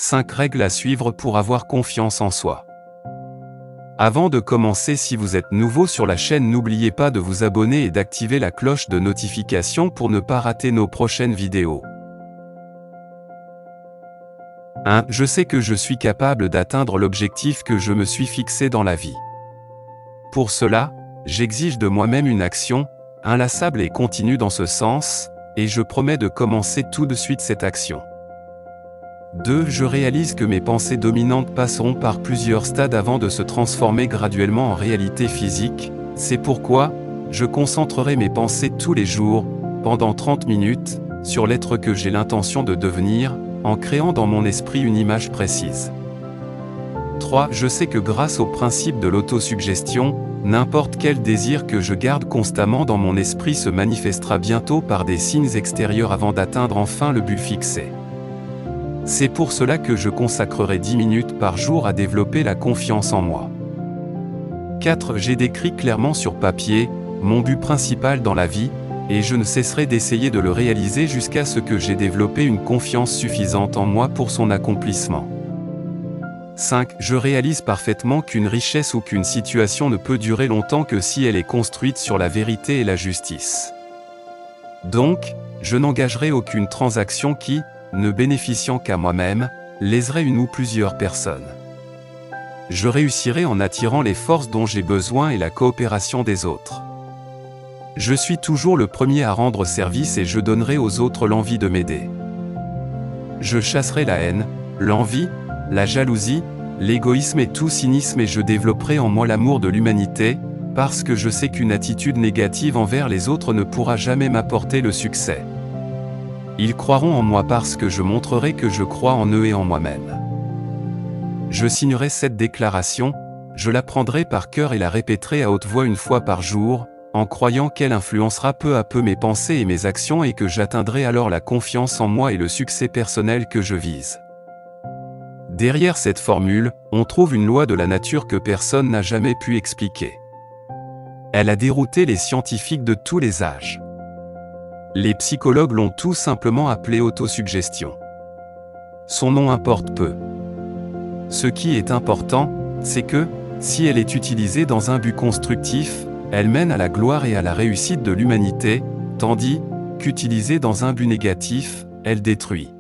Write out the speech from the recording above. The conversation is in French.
5 règles à suivre pour avoir confiance en soi. Avant de commencer, si vous êtes nouveau sur la chaîne, n'oubliez pas de vous abonner et d'activer la cloche de notification pour ne pas rater nos prochaines vidéos. 1. Je sais que je suis capable d'atteindre l'objectif que je me suis fixé dans la vie. Pour cela, j'exige de moi-même une action, inlassable et continue dans ce sens, et je promets de commencer tout de suite cette action. 2. Je réalise que mes pensées dominantes passeront par plusieurs stades avant de se transformer graduellement en réalité physique, c'est pourquoi, je concentrerai mes pensées tous les jours, pendant 30 minutes, sur l'être que j'ai l'intention de devenir, en créant dans mon esprit une image précise. 3. Je sais que grâce au principe de l'autosuggestion, n'importe quel désir que je garde constamment dans mon esprit se manifestera bientôt par des signes extérieurs avant d'atteindre enfin le but fixé. C'est pour cela que je consacrerai 10 minutes par jour à développer la confiance en moi. 4. J'ai décrit clairement sur papier mon but principal dans la vie, et je ne cesserai d'essayer de le réaliser jusqu'à ce que j'ai développé une confiance suffisante en moi pour son accomplissement. 5. Je réalise parfaitement qu'une richesse ou qu'une situation ne peut durer longtemps que si elle est construite sur la vérité et la justice. Donc, je n'engagerai aucune transaction qui, ne bénéficiant qu'à moi-même, léserait une ou plusieurs personnes. Je réussirai en attirant les forces dont j'ai besoin et la coopération des autres. Je suis toujours le premier à rendre service et je donnerai aux autres l'envie de m'aider. Je chasserai la haine, l'envie, la jalousie, l'égoïsme et tout cynisme et je développerai en moi l'amour de l'humanité, parce que je sais qu'une attitude négative envers les autres ne pourra jamais m'apporter le succès. Ils croiront en moi parce que je montrerai que je crois en eux et en moi-même. Je signerai cette déclaration, je la prendrai par cœur et la répéterai à haute voix une fois par jour, en croyant qu'elle influencera peu à peu mes pensées et mes actions et que j'atteindrai alors la confiance en moi et le succès personnel que je vise. Derrière cette formule, on trouve une loi de la nature que personne n'a jamais pu expliquer. Elle a dérouté les scientifiques de tous les âges. Les psychologues l'ont tout simplement appelée autosuggestion. Son nom importe peu. Ce qui est important, c'est que, si elle est utilisée dans un but constructif, elle mène à la gloire et à la réussite de l'humanité, tandis qu'utilisée dans un but négatif, elle détruit.